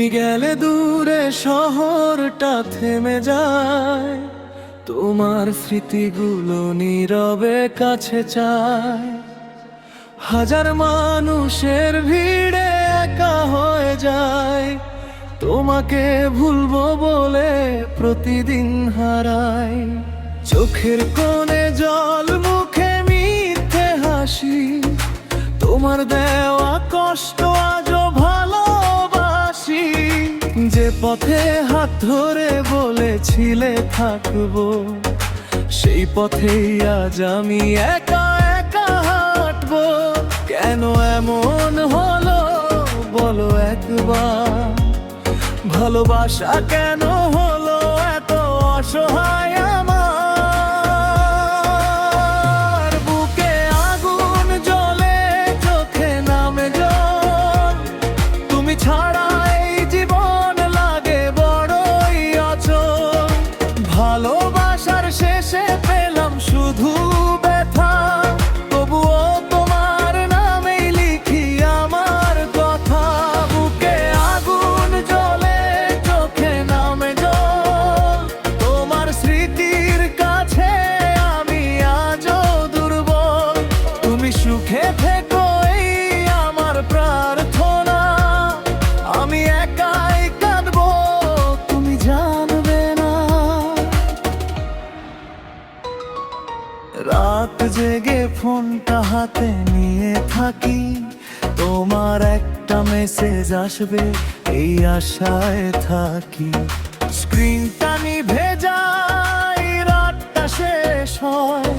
তুমি গেলে দূরে শহরটা থেমে যায়, তোমার স্মৃতিগুলো নীরবে কাছে চায়। হাজার মানুষের ভিড়ে একা হয়ে যায়, তোমাকে ভুলবো বলে প্রতিদিন হারাই। চোখের কোণে জল, মুখে মিথ্যে হাসি, তোমার দেওয়া কষ্ট আজও ভালোবাসি। যে পথে হাত ধরে বলেছিলে থাকবো, সেই পথেই আজ আমি একা একা হাঁটবো। কেন এমন হলো বলো একবার, ভালোবাসা কেন হলো এত অসহায় আমার। বুকে আগুন জ্বলে, চোখে নামে জল, তুমি ছাড়া এই জীবন লাগে বড়ই অচল। ভালোবাসার শেষে পেলাম শুধু ব্যথা, তবুও তোমার নামেই লিখি আমার কথা। বুকে আগুন জ্বলে, চোখে নামে জল, তোমার স্মৃতির কাছে আমি আজও দুর্বল। তুমি সুখে থেকো এই আমার প্রার্থনা, আমি একাই কাঁদবো তুমি জানবে না। রাত জেগে ফোনটা হাতে নিয়ে থাকি, তোমার একটা মেসেজ আসবে এই আশায় থাকি। স্ক্রিনটা নিভে যায়, রাতটা শেষ হয়,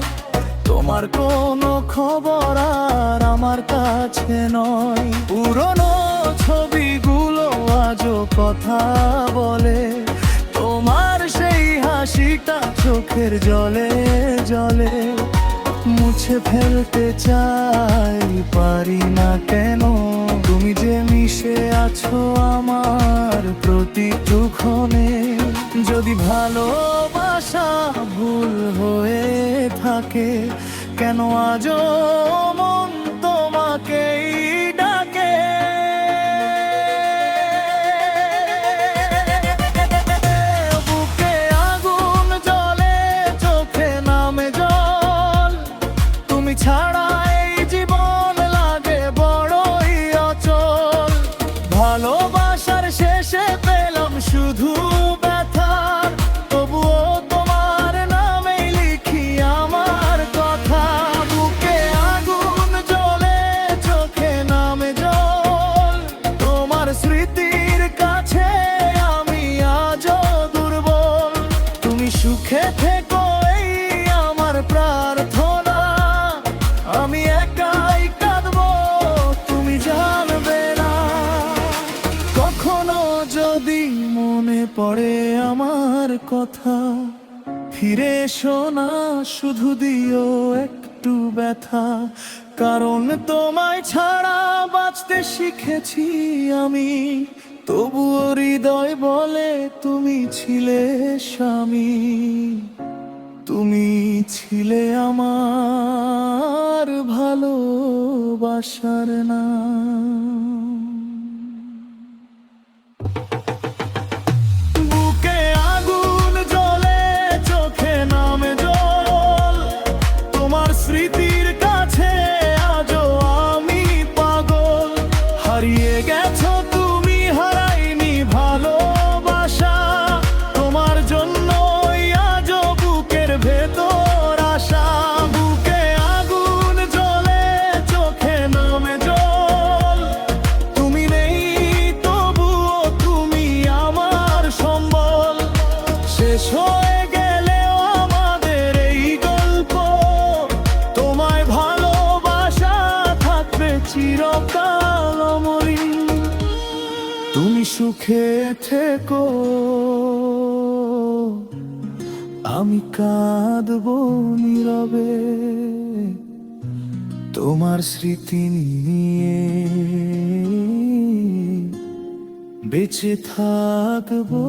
তোমার কোনো খবর আর আমার কাছে নয়। পুরনো ছবিগুলো আজও কথা বলে, তোমার সেই হাসিটা চোখের জলে জলে। মুছে ফেলতে চাই পারি না কেন, তুমি যে মিশে আছো আমার প্রতিটি ক্ষণে। যদি ভালোবাসা ভুল হয়ে থাকে, কেন আজও মন তোমাকেই ডাকে। বুকে আগুন জ্বলে, চোখে নামে জল, তুমি ছাড়া এই জীবন লাগে বড়ই অচল। ভালোবাসার শেষে পেলাম শুধু ব্যথার, তবুও তোমার নামেই লিখি আমার কথা। বুকে আগুন জ্বলে, চোখে নামে জল, তোমার স্মৃতির কাছে আমি আজও দুর্বল। তুমি সুখে থেকো এই আমার প্রার্থনা, আমি একাই কাঁদবো তুমি জানবে না। কখনো যদি মনে পড়ে আমার কথা, ফিরে এসো না, শুধু দিও একটু ব্যথা। কারণ তোমায় ছাড়া বাঁচতে শিখেছি আমি, তবুও হৃদয় বলে তুমি ছিলে স্বামী। তুমি ছিলে আমার ভালোবাসার নাম। বুকে আগুন জ্বলে, চোখে নামে জল, তোমার স্মৃতির কাছে আজও আমি পাগল। হারিয়ে গেছো তুমি, হারাইনি ভালোবাসা, তোমার জন্যই আজও বুকের ভেতর আশা। বুকে আগুন জ্বলে, চোখে নামে জল, তুমি নেই তবুও তুমি আমার সম্বল। শেষ হয়ে গেলেও আমাদের এই গল্প, তোমায় ভালোবাসা থাকবে চিরকাল অমলিন। তুমি সুখে থেকো, আমি কাঁদবো নীরবে, তোমার স্মৃতি নিয়ে বেঁচে থাকবো।